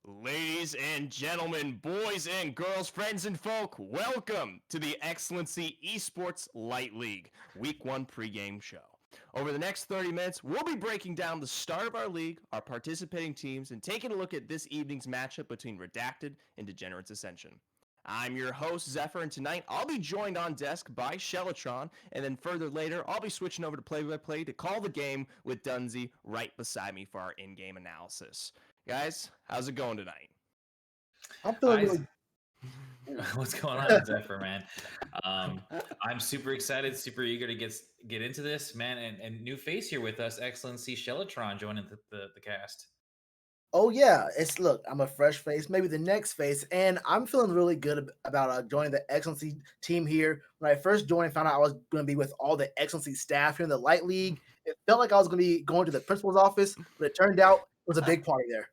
Ladies and gentlemen, boys and girls, friends and folk, welcome to the Excellency Esports Light League Week 1 pregame show. Over the next 30 minutes, we'll be breaking down the start of our league, our participating teams, and taking a look at this evening's matchup between Redacted and Degenerates Ascension. I'm your host, Zephyr, and tonight I'll be joined on desk by Shellatron, and then further later, I'll be switching over to play-by-play to call the game with Dunsey right beside me for our in-game analysis. Guys, how's it going tonight? I'm feeling really. What's going on, Zephyr, man? I'm super excited, super eager to get into this, man. And new face here with us, Excellency Shellatron joining the cast. Oh yeah, look. I'm a fresh face, maybe the next face, and I'm feeling really good about joining the Excellency team here. When I first joined, found out I was going to be with all the Excellency staff here in the Light League. It felt like I was going to be going to the principal's office, but it turned out it was a big party there.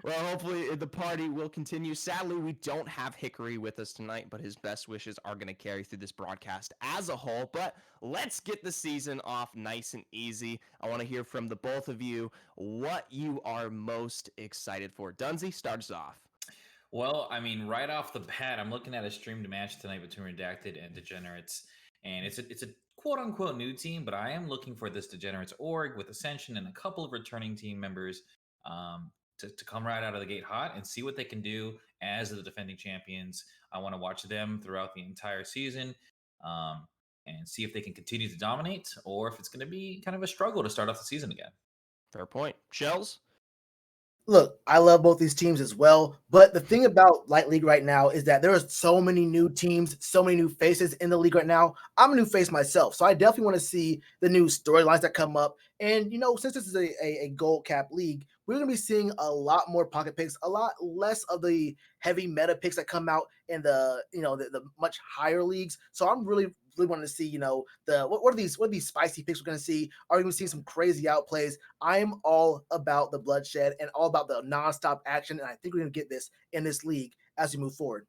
Well, hopefully the party will continue. Sadly, we don't have Hickory with us tonight, but his best wishes are going to carry through this broadcast as a whole. But let's get the season off nice and easy. I want to hear from the both of you what you are most excited for. Dunsey, start us off. Well, I mean, right off the bat, I'm looking at a streamed match tonight between Redacted and Degenerates, and it's a quote unquote new team, but I am looking for this Degenerates org with Ascension and a couple of returning team members. To come right out of the gate hot and see what they can do as the defending champions. I want to watch them throughout the entire season and see if they can continue to dominate or if it's going to be kind of a struggle to start off the season again. Fair point. Shells? Look, I love both these teams as well, but the thing about Light League right now is that there are so many new teams, so many new faces in the league right now. I'm a new face myself, so I definitely want to see the new storylines that come up. And, since this is a gold cap league, we're going to be seeing a lot more pocket picks, a lot less of the heavy meta picks that come out in the much higher leagues. So I'm really wanting to see, what are these spicy picks we're going to see? Are we going to see some crazy outplays? I'm all about the bloodshed and all about the nonstop action, and I think we're going to get this in this league as we move forward.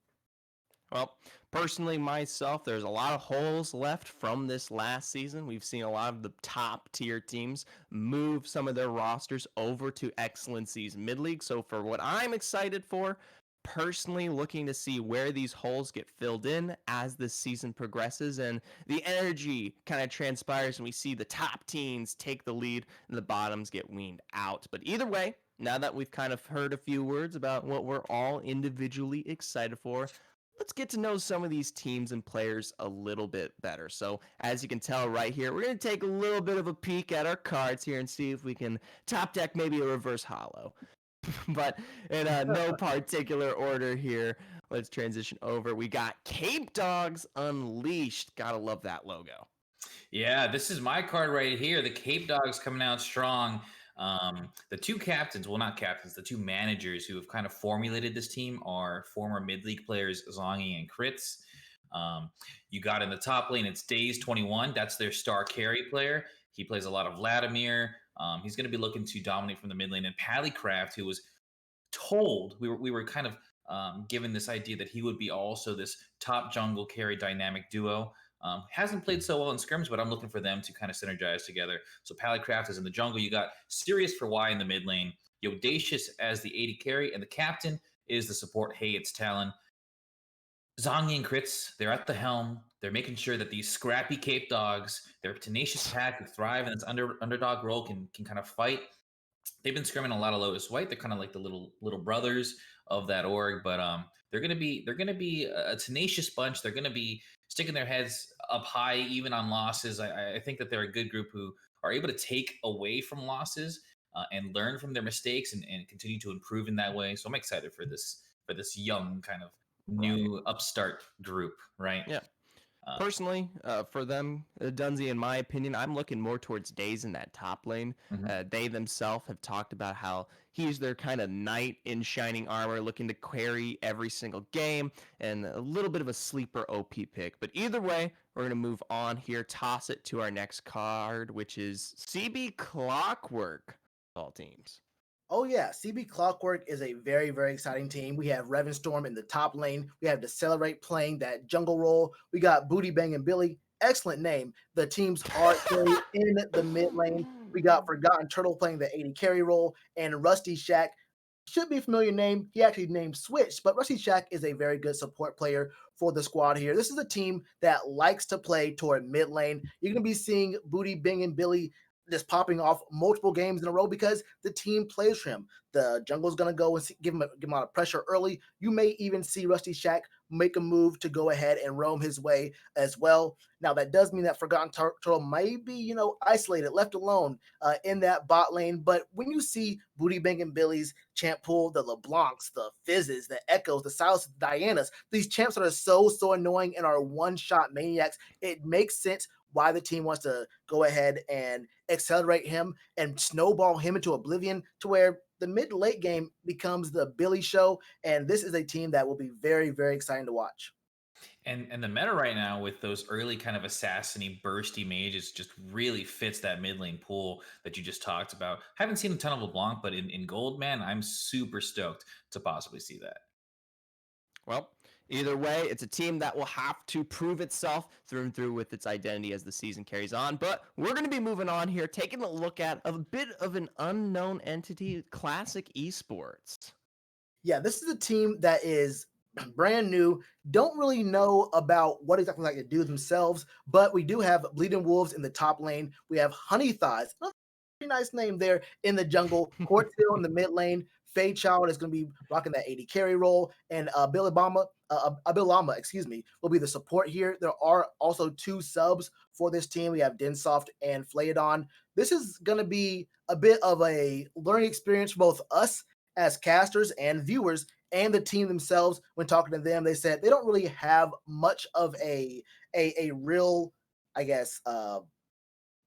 Well, personally, myself, there's a lot of holes left from this last season. We've seen a lot of the top tier teams move some of their rosters over to Excellency's mid-league. So for what I'm excited for, personally looking to see where these holes get filled in as this season progresses and the energy kind of transpires and we see the top teams take the lead and the bottoms get weaned out. But either way, now that we've kind of heard a few words about what we're all individually excited for, let's get to know some of these teams and players a little bit better. So as you can tell right here, we're going to take a little bit of a peek at our cards here and see if we can top deck maybe a reverse hollow. But in no particular order here, let's transition over. We got Cape Dogs Unleashed. Gotta love that logo. Yeah, this is my card right here. The Cape Dogs coming out strong. The two captains, well, not captains, the two managers who have kind of formulated this team are former mid-league players Zongi and Crits. You got in the top lane, it's Days21. That's their star carry player. He plays a lot of Vladimir. He's going to be looking to dominate from the mid lane. And Pallycraft, who was told, we were kind of given this idea that he would be also this top jungle carry dynamic duo. Hasn't played so well in scrims, but I'm looking for them to kind of synergize together. So Pallycraft is in the jungle. You got Sirius for Y in the mid lane, Yodacious as the AD carry, and the captain is the support. Hey, it's Talon. Zongi and Crits, they're at the helm. They're making sure that these scrappy Cape Dogs, their tenacious pack who thrive in this underdog role can kind of fight. They've been scrimming a lot of Lotus White. They're kind of like the little brothers of that org, but they're gonna be a tenacious bunch. They're gonna be sticking their heads up high even on losses. I think that they're a good group who are able to take away from losses and learn from their mistakes and continue to improve in that way. So I'm excited for this young kind of new upstart group, right? Yeah. Personally, for them, Dunsey, in my opinion, I'm looking more towards Days in that top lane. They themselves have talked about how he's their kind of knight in shining armor, looking to carry every single game, and a little bit of a sleeper OP pick. But either way, we're going to move on here, toss it to our next card, which is CB Clockwork, all teams. Oh yeah, CB Clockwork is a very, very exciting team. We have Revenstorm in the top lane. We have Decelerate playing that jungle role. We got Booty Bang and Billy. Excellent name. The team's hard carry in the mid lane. We got Forgotten Turtle playing the AD carry role, and Rusty Shack should be a familiar name. He actually named switched, but Rusty Shack is a very good support player for the squad here. This is a team that likes to play toward mid lane. You're going to be seeing Booty, Bing, and Billy just popping off multiple games in a row because the team plays for him. The jungle's going to go and give him a lot of pressure early. You may even see Rusty Shack make a move to go ahead and roam his way as well. Now, that does mean that Forgotten Turtle may be, isolated, left alone in that bot lane. But when you see Booty Bang and Billy's champ pool, the LeBlancs, the Fizzes, the Echoes, the Silas, the Dianas, these champs that are so annoying and are one-shot maniacs, it makes sense why the team wants to go ahead and accelerate him and snowball him into oblivion to where the mid late game becomes the Billy show. And this is a team that will be very, very exciting to watch. And the meta right now with those early kind of assassiny, bursty mages just really fits that mid lane pool that you just talked about. Haven't seen a ton of LeBlanc, but in gold, man, I'm super stoked to possibly see that. Well, either way, it's a team that will have to prove itself through and through with its identity as the season carries on. But we're going to be moving on here, taking a look at a bit of an unknown entity, Classic Esports. Yeah, this is a team that is brand new, don't really know about what exactly like to do themselves, but we do have Bleeding Wolves in the top lane. We have Honey Thighs, another pretty nice name there in the jungle. Quartzill in the mid lane. Faye Child is going to be rocking that AD carry role, and Abilama, excuse me, will be the support here. There are also 2 subs for this team. We have Densoft and Flayedon. This is going to be a bit of a learning experience for both us as casters and viewers and the team themselves. When talking to them, they said they don't really have much of a real, I guess,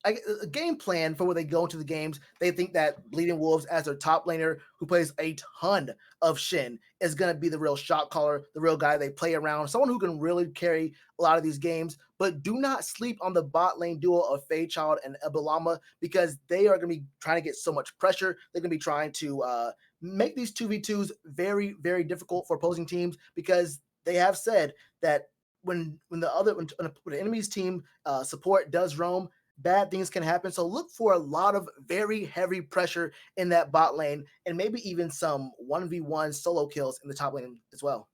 a game plan for where they go into the games. They think that Bleeding Wolves, as their top laner, who plays a ton of Shin, is going to be the real shot caller, the real guy they play around, someone who can really carry a lot of these games. But do not sleep on the bot lane duo of Fayechild and Ebilama, because they are going to be trying to get so much pressure. They're going to be trying to make these 2v2s very, very difficult for opposing teams, because they have said that when the enemy's team support does roam, bad things can happen. So look for a lot of very heavy pressure in that bot lane, and maybe even some 1v1 solo kills in the top lane as well.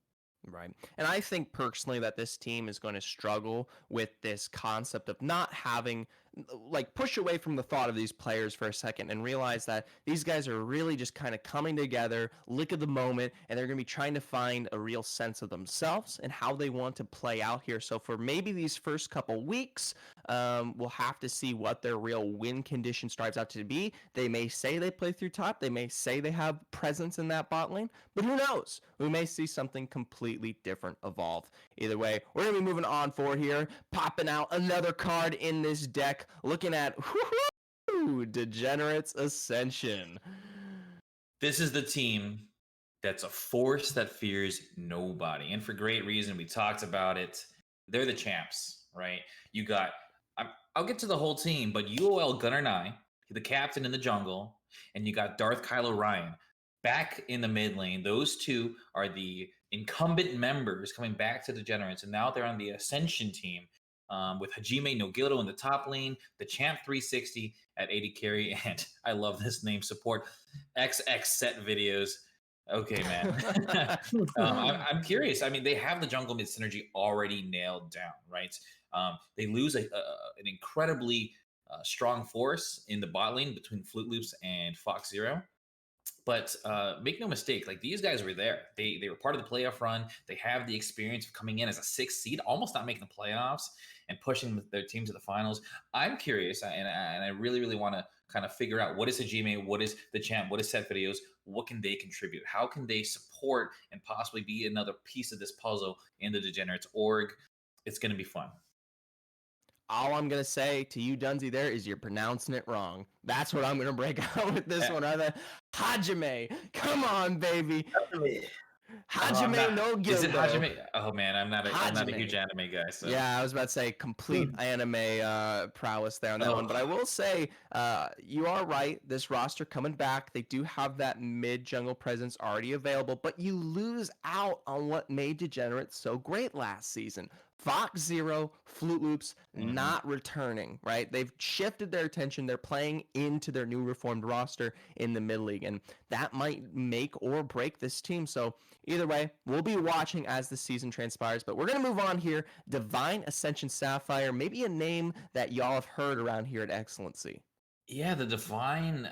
Right. And I think personally that this team is going to struggle with this concept of not having, like, push away from the thought of these players for a second and realize that these guys are really just kind of coming together, lick of the moment, and they're going to be trying to find a real sense of themselves and how they want to play out here. So for maybe these first couple weeks, we'll have to see what their real win condition strives out to be. They may say they play through top. They may say they have presence in that bot lane, but who knows? We may see something completely different evolve. Either way, we're going to be moving on forward here, popping out another card in this deck, looking at Degenerates Ascension. This is the team that's a force that fears nobody, and for great reason. We talked about it. They're the champs, right? You got, I'll get to the whole team, but UOL Gunnar Nye, the captain in the jungle, and you got Darth Kylo Ryan back in the mid lane. Those two are the incumbent members coming back to Degenerates, and now they're on the Ascension team with Hajime Nogildo in the top lane, the Champ 360 at AD carry, and I love this name, support XX set videos. Okay, man. I'm curious. I mean, they have the jungle mid synergy already nailed down, right? They lose an incredibly strong force in the bot lane between Flute Loops and Fox Zero. But make no mistake, like, these guys were there. They were part of the playoff run. They have the experience of coming in as a 6th seed, almost not making the playoffs, and pushing their team to the finals. I'm curious, and I really, really want to kind of figure out, what is Hajime, what is the champ, what is Set Videos, what can they contribute? How can they support and possibly be another piece of this puzzle in the Degenerates org? It's going to be fun. All I'm going to say to you, Dunzy, there is you're pronouncing it wrong. That's what I'm going to break out with this one. Hajime. Come on, baby. Hajime no Gildo. Is it Hajime? Oh man, I'm not a huge anime guy. So. Yeah, I was about to say complete anime prowess there on that one. But I will say, you are right. This roster coming back, they do have that mid jungle presence already available, but you lose out on what made Degenerates so great last season. Fox Zero, Flute Loops Mhm. not returning, right? They've shifted their attention. They're playing into their new reformed roster in the mid league, and that might make or break this team. So either way, we'll be watching as the season transpires. But we're going to move on here. Divine Ascension Sapphire, maybe a name that y'all have heard around here at Excellency. Yeah, the Divine,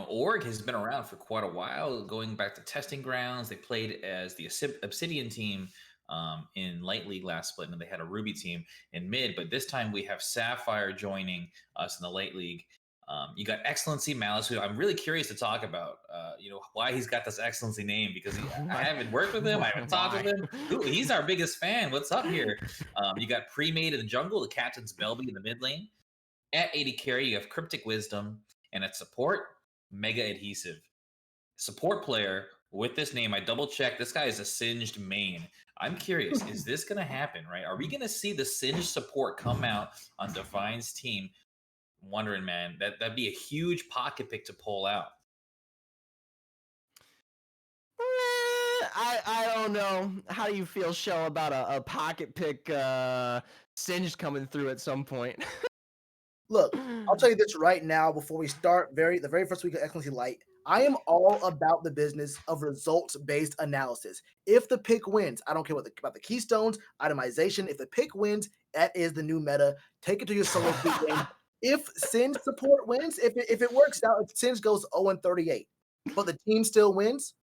org has been around for quite a while, going back to testing grounds. They played as the Obsidian team in Light League last split, and they had a Ruby team in mid. But this time we have Sapphire joining us in the Light League. You got Excellency Malice, who I'm really curious to talk about. Why he's got this Excellency name, because I haven't worked with him, I haven't talked with him. He's our biggest fan. What's up here? You got Pre-Made in the jungle, the captain's Belby in the mid lane. At 80 carry, you have Cryptic Wisdom, and at support, Mega Adhesive. Support player with this name, I double checked. This guy is a Singed main. I'm curious, is this going to happen, right? Are we going to see the Singed support come out on Divine's team? I'm wondering, man, that'd be a huge pocket pick to pull out. I don't know. How do you feel, Shell, about a pocket pick Singed coming through at some point? Look, I'll tell you this right now before we start the very first week of Excellency Light. I am all about the business of results-based analysis. If the pick wins, I don't care about the keystones, itemization. If the pick wins, that is the new meta. Take it to your solo queue game. If Singe support wins, if it works out, if Singe goes 0-38, but the team still wins,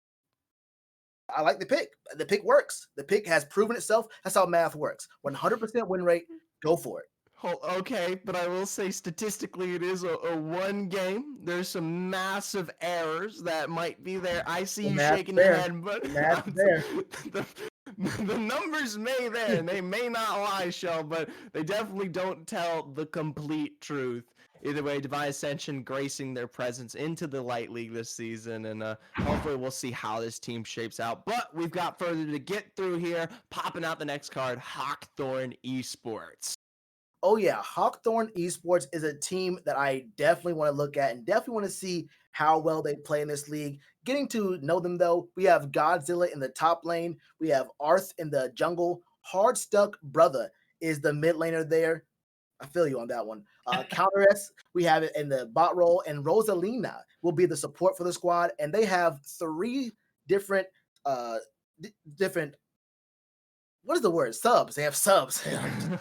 I like the pick. The pick works. The pick has proven itself. That's how math works. 100% win rate, go for it. Okay, but I will say statistically it is a one game. There's some massive errors that might be there. I see you shaking your head, but the numbers may there, and they may not lie, Shell, but they definitely don't tell the complete truth. Either way, Divine Ascension gracing their presence into the Light League this season, and hopefully we'll see how this team shapes out. But we've got further to get through here. Popping out the next card, Hawkthorn Esports. Oh yeah, Hawkthorn Esports is a team that I definitely want to look at and definitely want to see how well they play in this league. Getting to know them though, we have Godzilla in the top lane, we have Arth in the jungle, Hard Stuck Brother is the mid laner there. I feel you on that one. Counter S, we have it in the bot role, and Rosalina will be the support for the squad, and they have three different what is the word? Subs. They have subs.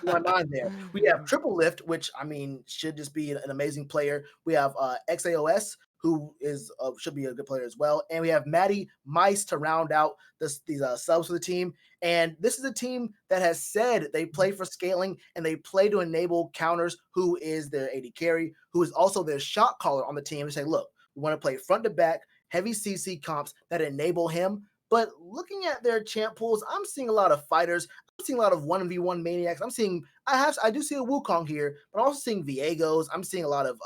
My mind there. We have Triple Lift, which I mean should just be an amazing player. We have XAOS, who is should be a good player as well, and we have Maddie Mice to round out these subs for the team. And this is a team that has said they play for scaling and they play to enable counters. Who is their AD carry? Who is also their shot caller on the team? And say, look, we want to play front to back, heavy CC comps that enable him. But looking at their champ pools, I'm seeing a lot of fighters. I'm seeing a lot of 1v1 maniacs. I do see a Wukong here, but I'm also seeing Viegos. I'm seeing a lot of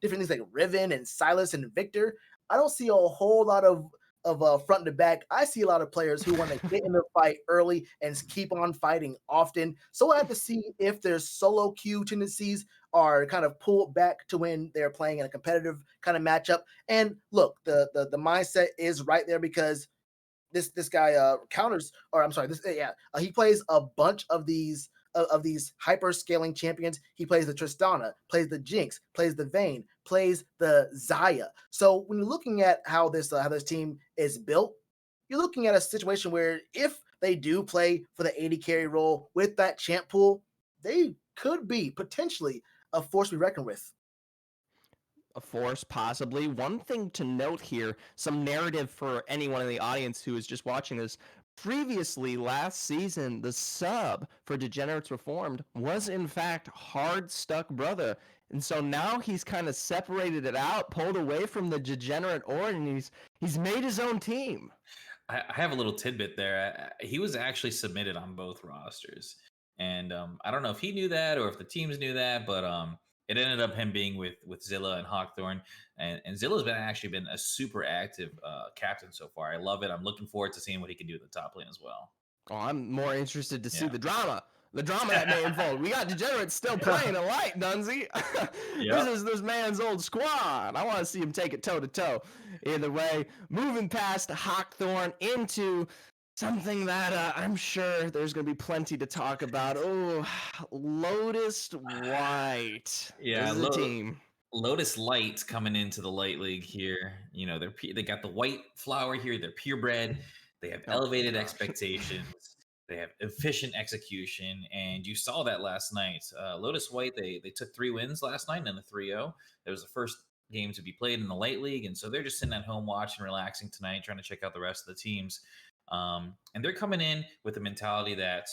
different things like Riven and Silas and Victor. I don't see a whole lot of front to back. I see a lot of players who want to get in the fight early and keep on fighting often. So I have to see if their solo queue tendencies are kind of pulled back to when they're playing in a competitive kind of matchup. And look, the mindset is right there because this guy counters, or I'm sorry, he plays a bunch of these hyper scaling champions. He plays the Tristana, plays the Jinx, plays the Vayne, plays the Xayah. So when you're looking at how this team is built, you're looking at a situation where if they do play for the AD carry role with that champ pool, they could be potentially a force to be reckoned with. A force, possibly. One thing to note here, some narrative for anyone in the audience who is just watching this. Previously, last season, the sub for Degenerates Reformed was in fact Hard Stuck Brother. And so now he's kind of separated it out, pulled away from the Degenerate Org, and he's made his own team. I have a little tidbit there. He was actually submitted on both rosters. And I don't know if he knew that or if the teams knew that, but it ended up him being with Zilla and Hawkthorn, and Zilla's been a super active captain so far. I love it. I'm looking forward to seeing what he can do at the top lane as well. Oh, I'm more interested to see the drama that may unfold. We got Degenerates still playing a light, Dunzy. This is this man's old squad. I want to see him take it toe to toe. Either way, moving past Hawkthorn into Something that I'm sure there's going to be plenty to talk about. Oh, Lotus White. Yeah, This is a team. Lotus Light coming into the light league here. You know, they got the white flower here. They're purebred. They have Oh, elevated gosh. expectations. They have efficient execution, and you saw that last night. Lotus White they took 3 wins last night and a 3-0. It was the first game to be played in the light league, and so they're just sitting at home watching, relaxing tonight, trying to check out the rest of the teams. And they're coming in with the mentality that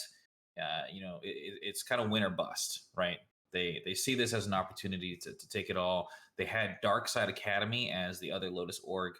it's kind of win or bust, right? They see this as an opportunity to take it all. They had Dark Side Academy as the other Lotus org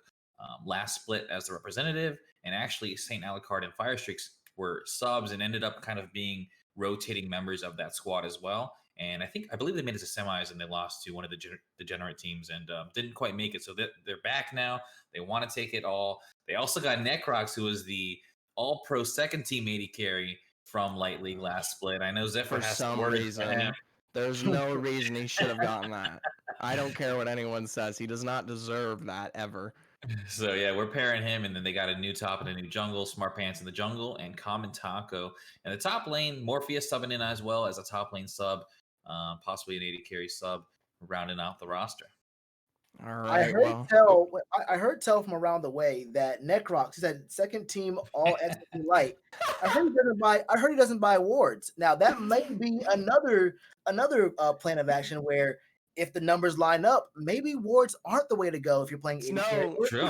last split as the representative, and actually St. Alucard and Firestreaks were subs and ended up kind of being rotating members of that squad as well. And I believe they made it to semis and they lost to one of the Degenerate teams and didn't quite make it. So they're back now. They want to take it all. They also got Necrox, who was the All-Pro second team AD carry from Light League last split. I know Zephyr For has some words for reason, him. there's no reason he should have gotten that. I don't care what anyone says. He does not deserve that ever. So yeah, we're pairing him, and then they got a new top and a new jungle, Smart Pants in the jungle, and Common Taco. And the top lane, Morpheus subbing in as well as a top lane sub, possibly an 80 carry sub, rounding out the roster. All right. Well, I heard tell from around the way that Necrox, he said second team all XP light. I heard he doesn't buy awards. Now that may be another plan of action where if the numbers line up, maybe wards aren't the way to go if you're playing 80 carry. True.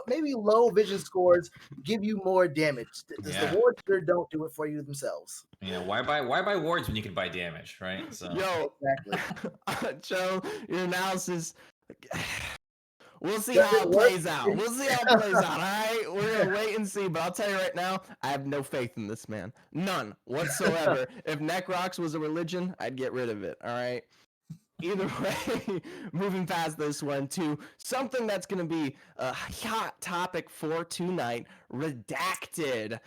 Maybe low vision scores give you more damage. The wards sure don't do it for you themselves. You know, why buy wards when you can buy damage, right? So yo, exactly. Joe, your analysis. We'll see how it plays out. All right, we're gonna wait and see. But I'll tell you right now, I have no faith in this man, none whatsoever. If Necrox was a religion, I'd get rid of it. All right. Either way, moving past this one to something that's going to be a hot topic for tonight, Redacted.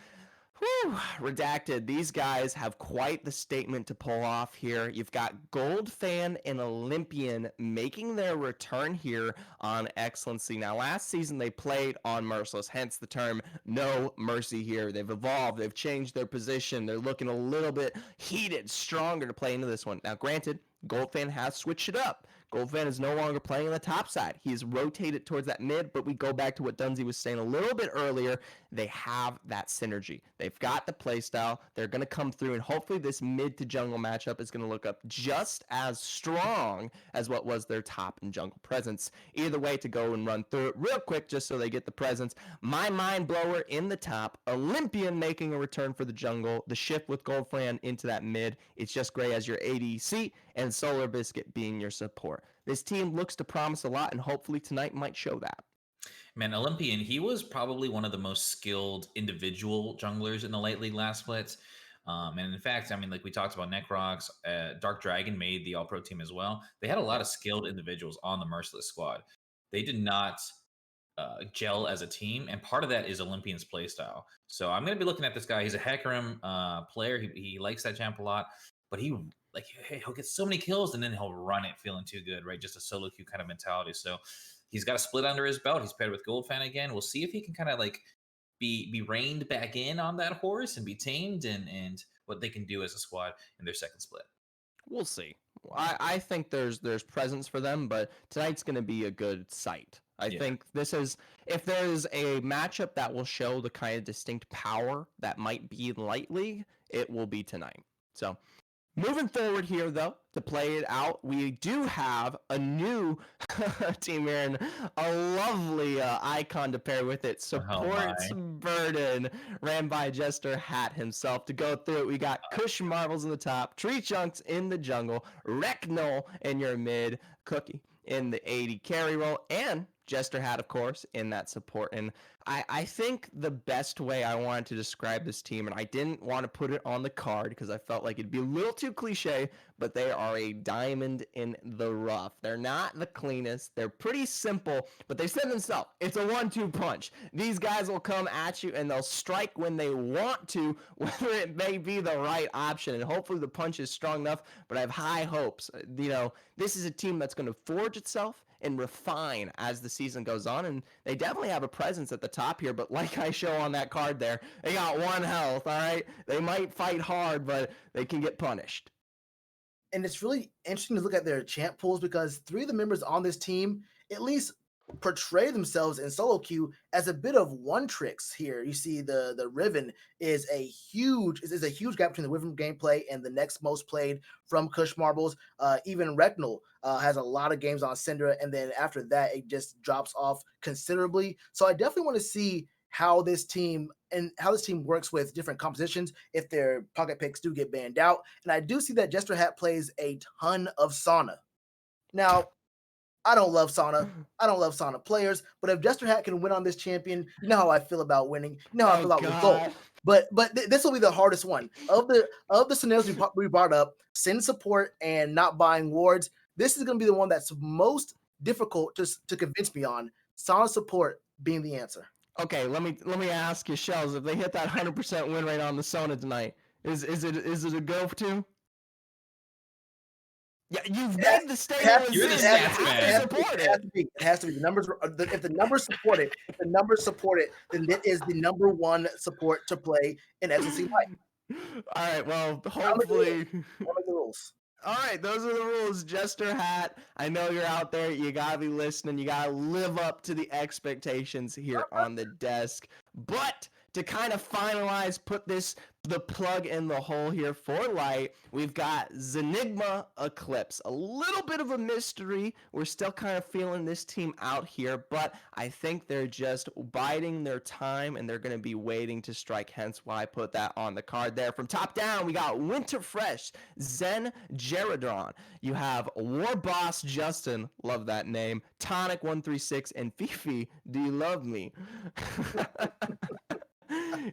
Whew, Redacted. These guys have quite the statement to pull off here. You've got Goldfan and Olympian making their return here on Excellency. Now, last season they played on Merciless, hence the term no mercy here. They've evolved. They've changed their position. They're looking a little bit heated, stronger to play into this one. Now, granted, Goldfan has switched it up. Goldfan is no longer playing on the top side. He has rotated towards that mid, but we go back to what Dunsey was saying a little bit earlier. They have that synergy. They've got the playstyle. They're going to come through, and hopefully this mid to jungle matchup is going to look up just as strong as what was their top and jungle presence. Either way, to go and run through it real quick just so they get the presence. My mind blower in the top. Olympian making a return for the jungle. The shift with Goldfan into that mid. It's just Gray as your ADC, and Solar Biscuit being your support. This team looks to promise a lot, and hopefully tonight might show that. Man, Olympian, he was probably one of the most skilled individual junglers in the late league last splits. And in fact, I mean, like we talked about Necrox, Dark Dragon made the All-Pro team as well. They had a lot of skilled individuals on the Merciless squad. They did not gel as a team, and part of that is Olympian's playstyle. So I'm going to be looking at this guy. He's a Hecarim player. He likes that champ a lot, but he'll get so many kills and then he'll run it feeling too good, right? Just a solo queue kind of mentality. So he's got a split under his belt. He's paired with Goldfan again. We'll see if he can kind of like be reined back in on that horse and be tamed and what they can do as a squad in their second split. We'll see. I think there's presence for them, but tonight's going to be a good sight. I think this is, if there's a matchup that will show the kind of distinct power that might be in Light League, it will be tonight. So moving forward here, though, to play it out, we do have a new team here and a lovely icon to pair with it. Supports Burden, ran by Jester Hat himself. To go through it, we got Kush Marbles in the top, Tree Chunks in the jungle, Reknol in your mid, Cookie in the 80 carry role, and Jester Hat, of course, in that support. And I think the best way I wanted to describe this team, and I didn't want to put it on the card because I felt like it'd be a little too cliche, but they are a diamond in the rough. They're not the cleanest. They're pretty simple, but they said themselves, it's a 1-2 punch. These guys will come at you and they'll strike when they want to, whether it may be the right option. And hopefully the punch is strong enough, but I have high hopes. You know, this is a team that's going to forge itself and refine as the season goes on. And they definitely have a presence at the top here. But like I show on that card there, they got 1 health, all right? They might fight hard, but they can get punished. And it's really interesting to look at their champ pools because 3 of the members on this team at least portray themselves in solo queue as a bit of one tricks here. You see the Riven is a huge gap between the Riven gameplay and the next most played from Kush Marbles. Even Recnal has a lot of games on Syndra, and then after that it just drops off considerably. So I definitely want to see how this team works with different compositions if their pocket picks do get banned out. And I do see that Jester Hat plays a ton of Sauna. Now, I don't love Sauna. I don't love Sauna players, but if Jester Hat can win on this champion, you know how I feel about winning. You know how I feel about results. But this will be the hardest one of the scenarios we brought up. Sin support and not buying wards. This is going to be the one that's most difficult to convince me on. Sauna support being the answer. Okay, let me ask you, Shells, if they hit that 100% win rate on the Sona tonight, is it a go to? Yeah, you've made the statement. You're the stats man. It has to be. The numbers. If the numbers support it, then it is the number 1 support to play in SNC Light. All right. Well, hopefully. What are the rules? All right, those are the rules. Jester Hat, I know you're out there. You got to be listening. You got to live up to the expectations here on the desk. But to kind of finalize, put the plug in the hole here for Light, we've got Zenigma Eclipse. A little bit of a mystery. We're still kind of feeling this team out here, but I think they're just biding their time and they're going to be waiting to strike, hence why I put that on the card there. From top down, we got Winterfresh, Zen Geradron. You have War Boss Justin, love that name, Tonic136, and Fifi, do you love me?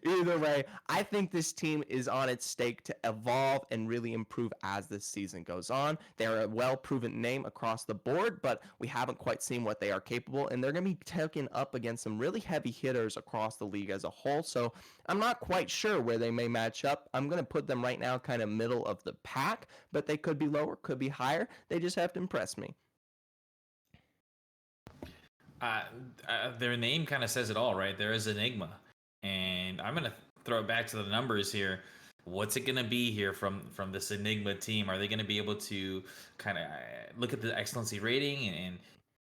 Either way, I think this team is on its stake to evolve and really improve as this season goes on. They're a well-proven name across the board, but we haven't quite seen what they are capable, and they're going to be taken up against some really heavy hitters across the league as a whole, so I'm not quite sure where they may match up. I'm going to put them right now kind of middle of the pack, but they could be lower, could be higher. They just have to impress me. Their name kind of says it all, right? There is Enigma. And I'm going to throw it back to the numbers here. What's it going to be here from this Enigma team? Are they going to be able to kind of look at the excellency rating and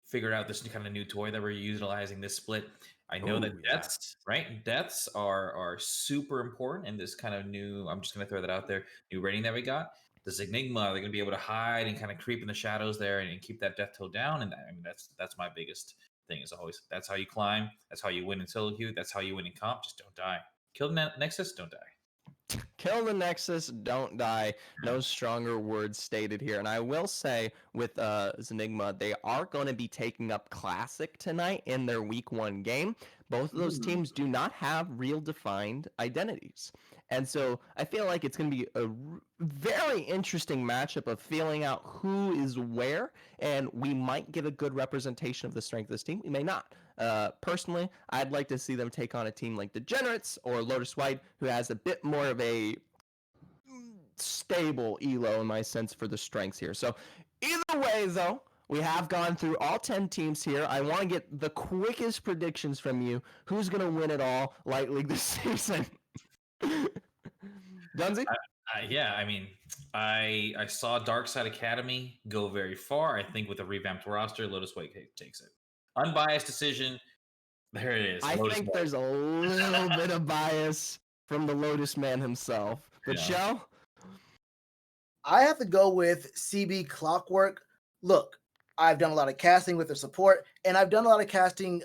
figure out this kind of new toy that we're utilizing this split? I know that deaths, right? Deaths are super important in this kind of new, I'm just going to throw that out there, new rating that we got. This Enigma, are they going to be able to hide and kind of creep in the shadows there and keep that death toll down? And I mean, that's my biggest thing is always, that's how you climb, that's how you win in solo queue, that's how you win in comp. Just don't die. Kill the Nexus, don't die. Kill the Nexus, don't die. No stronger words stated here. And I will say with Zenigma, they are going to be taking up Classic tonight in their week 1 game. Both of those teams do not have real defined identities. And so I feel like it's going to be a very interesting matchup of feeling out who is where, and we might get a good representation of the strength of this team. We may not. Personally, I'd like to see them take on a team like Degenerates or Lotus White, who has a bit more of a stable elo in my sense for the strengths here. So either way, though, we have gone through all 10 teams here. I want to get the quickest predictions from you. Who's going to win it all Light League this season? Dunsey? Yeah, I mean, I saw Dark Side Academy go very far. I think with a revamped roster, Lotus White takes it. Unbiased decision. There it is. I think there's a little bit of bias from the Lotus man himself. But Shell? I have to go with CB Clockwork. Look, I've done a lot of casting with their support, and I've done a lot of casting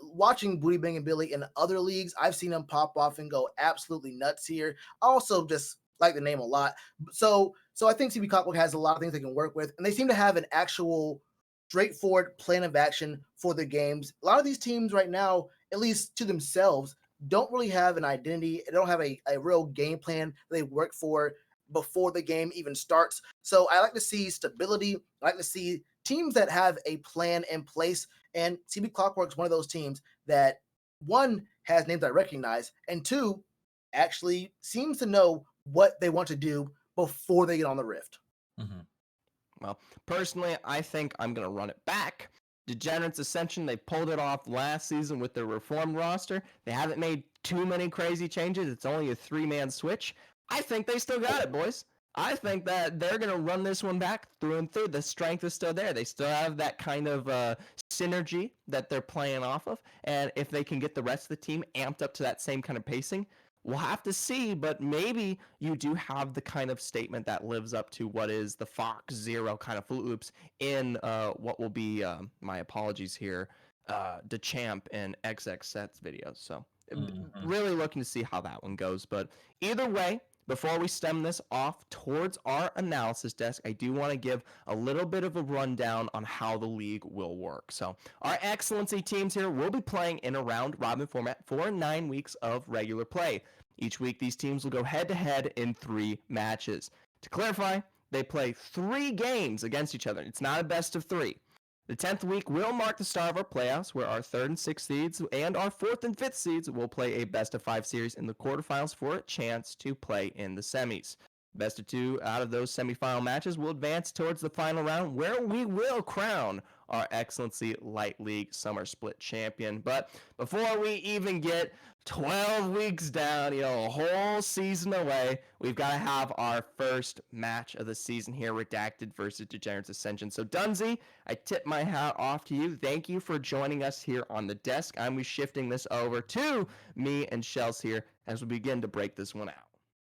watching Booty Bang and Billy in other leagues. I've seen them pop off and go absolutely nuts here. I also just like the name a lot. So I think CB Clockwork has a lot of things they can work with, and they seem to have an actual straightforward plan of action for the games. A lot of these teams right now, at least to themselves, don't really have an identity. They don't have a real game plan they work for before the game even starts. So I like to see stability. I like to see teams that have a plan in place. And CB Clockwork's one of those teams that, one, has names I recognize, and two, actually seems to know what they want to do before they get on the Rift. Mm-hmm. Well, personally, I think I'm going to run it back. Degenerates Ascension, they pulled it off last season with their reformed roster. They haven't made too many crazy changes. It's only a 3-man switch. I think they still got it, boys. I think that they're going to run this one back through and through. The strength is still there. They still have that kind of synergy that they're playing off of. And if they can get the rest of the team amped up to that same kind of pacing, we'll have to see. But maybe you do have the kind of statement that lives up to what is the Fox Zero kind of Fruit Loops in what will be, my apologies here, DeChamp and XX Sets videos. So really looking to see how that one goes. But either way, before we stem this off towards our analysis desk, I do want to give a little bit of a rundown on how the league will work. So our excellency teams here will be playing in a round robin format for 9 weeks of regular play. Each week, these teams will go head-to-head in 3 matches. To clarify, they play 3 games against each other. It's not a best of 3. The 10th week will mark the start of our playoffs, where our 3rd and 6th seeds and our 4th and 5th seeds will play a best-of-5 series in the quarterfinals for a chance to play in the semis. Best of 2 out of those semifinal matches will advance towards the final round, where we will crown our Excellency Light League Summer Split champion. But before we even get 12 weeks down, a whole season away, we've got to have our first match of the season here, Redacted versus Degenerates Ascension. So Dunzy, I tip my hat off to you. Thank you for joining us here on the desk. I'm shifting this over to me and Shells here as we begin to break this one out.